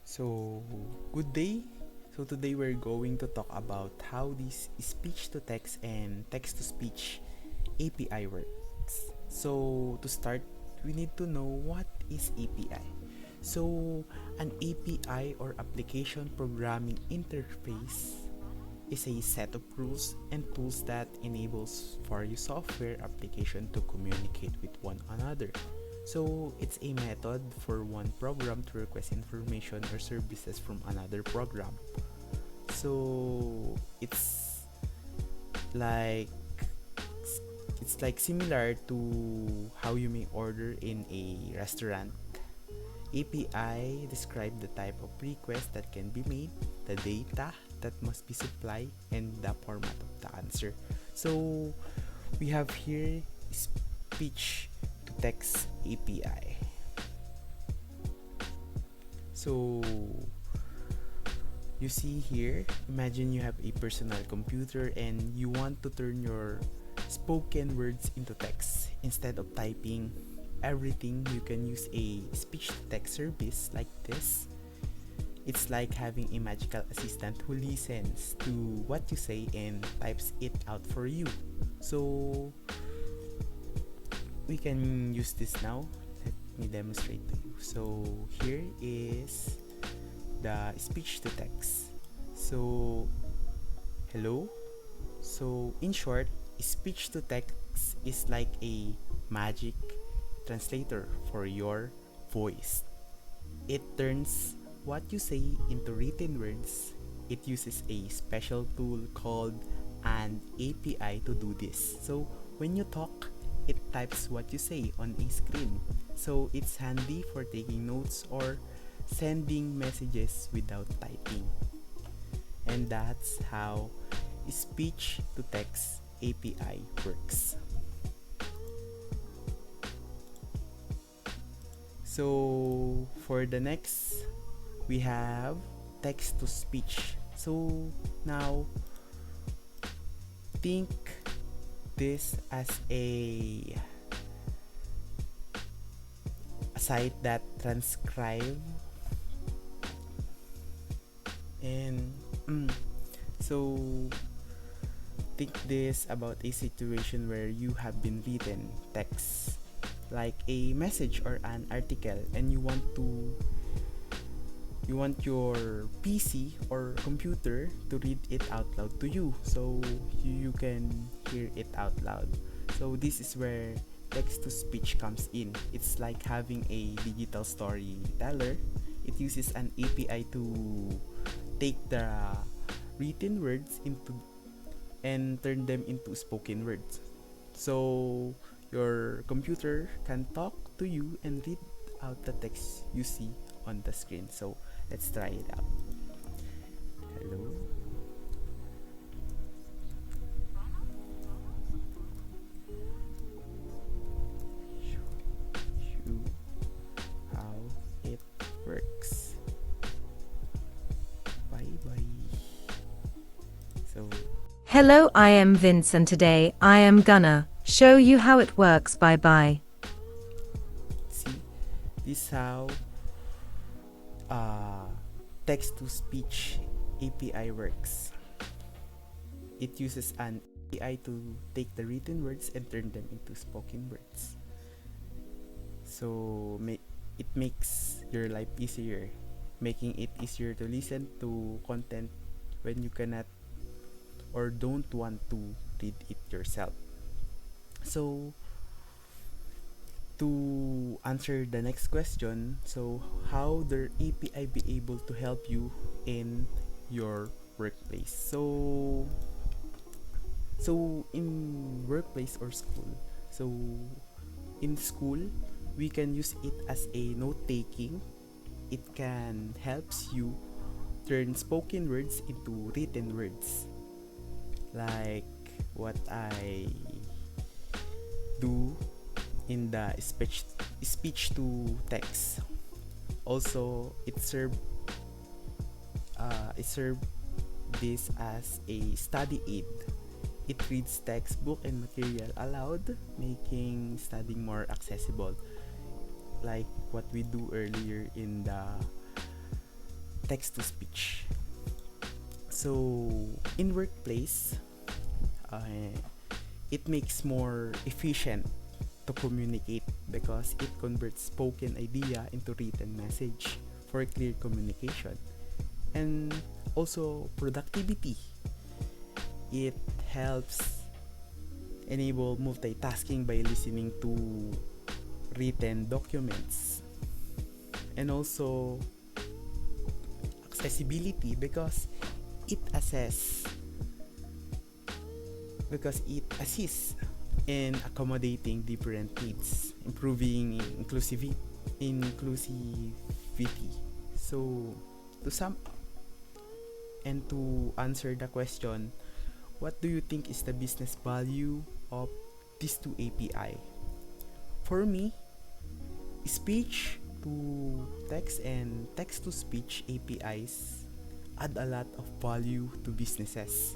So, good day. So, today we're going to talk about how this speech to text and text to speech API works. So, to start, we need to know what is API. So, an API or application programming interface is a set of rules and tools that enables for your software application to communicate with one another. So it's a method for one program to request information or services from another program. So like it's like similar to how you may order in a restaurant. API describe the type of request that can be made, the data that must be supplied, and the format of the answer. So we have here speech to text API. So you see here, imagine you have a personal computer and you want to turn your spoken words into text. Instead of typing everything, you can use a speech to text service like this. It's like having a magical assistant who listens to what you say and types it out for you. So we can use this now. Let me demonstrate to you. So here is the speech to text. So hello. So in short, speech to text is like a magic translator for your voice. It turns what you say into written words. It uses a special tool called an API to do this. So when you talk, it types what you say on a screen. So it's handy for taking notes or sending messages without typing. And that's how speech to text API works. So for the next, we have text to speech. So now think this as a site that transcribe and so think this about a situation where you have been written text like a message or an article and you want your PC or computer to read it out loud to you so you can hear it out loud. So this is where text to speech comes in. It's like having a digital storyteller. It uses an API to take the written words into and turn them into spoken words. So your computer can talk to you and read out the text you see on the screen. So let's try it out. Hello. You how it works. Bye bye. So Hello, I am Vince and today I am gonna show you how it works. Bye bye. see, this how text to speech API works. It uses an API to take the written words and turn them into spoken words. So it makes your life easier, making it easier to listen to content when you cannot or don't want to read it yourself. So to answer the next question, so how the API be able to help you in your workplace? So in workplace or school, so in school we can use it as a note taking. It can helps you turn spoken words into written words, like what I do in the speech to text. Also it serve this as a study aid. It reads textbook and material aloud, making studying more accessible, like what we do earlier in the text to speech. So in workplace, uh, it makes more efficient to communicate because it converts spoken idea into written message for clear communication. And also productivity. It helps enable multitasking by listening to written documents. And also accessibility it assess because it assists in accommodating different needs, improving inclusivity. So to sum and to answer the question, what do you think is the business value of these two API? For me, speech to text and text to speech APIs add a lot of value to businesses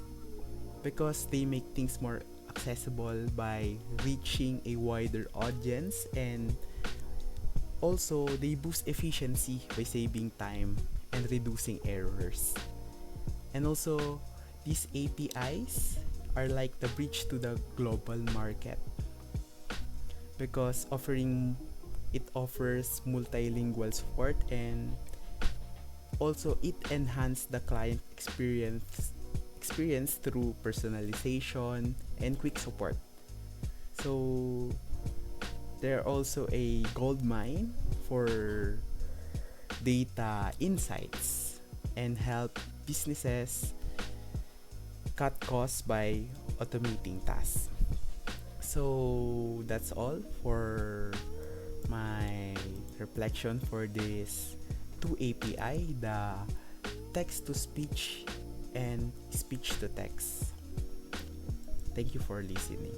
because they make things more accessible by reaching a wider audience, and also they boost efficiency by saving time and reducing errors. And also these APIs are like the bridge to the global market because it offers multilingual support, and also it enhances the client experience through personalization and quick support. So they're also a gold mine for data insights and help businesses cut costs by automating tasks. So that's all for my reflection for this two API, the text to speech and speech to text. Thank you for listening.